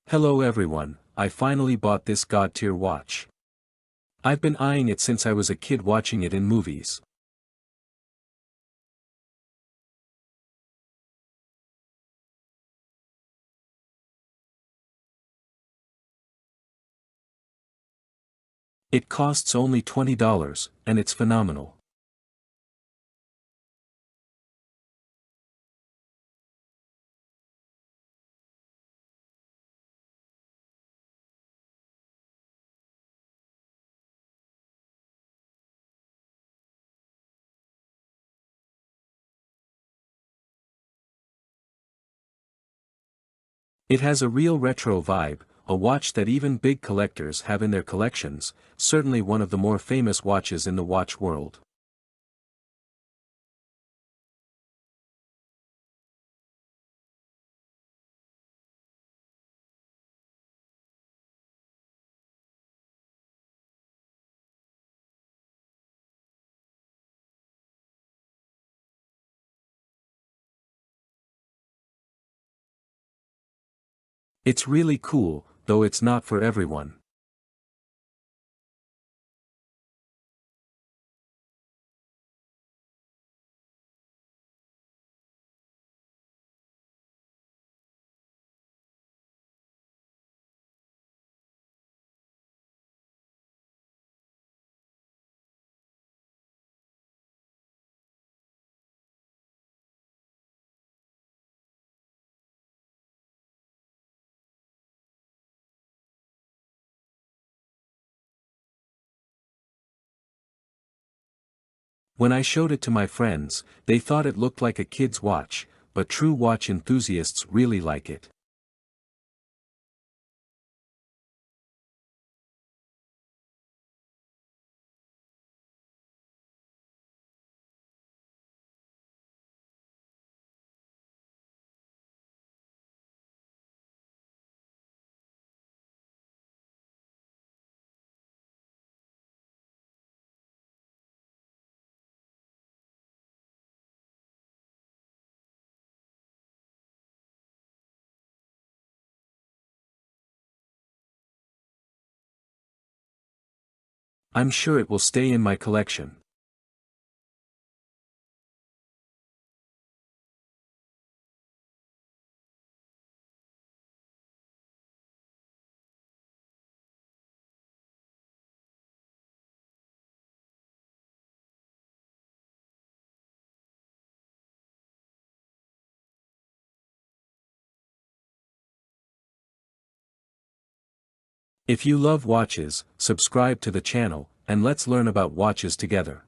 Hello everyone, I finally bought this god-tier watch. I've been eyeing it since I was a kid watching it in movies. It costs only $20, and it's phenomenal. It has a real retro vibe, a watch that even big collectors have in their collections, certainly one of the more famous watches in the watch world. It's really cool, though it's not for everyone. When I showed it to my friends, they thought it looked like a kid's watch, but true watch enthusiasts really like it. I'm sure it will stay in my collection. If you love watches, subscribe to the channel, and let's learn about watches together.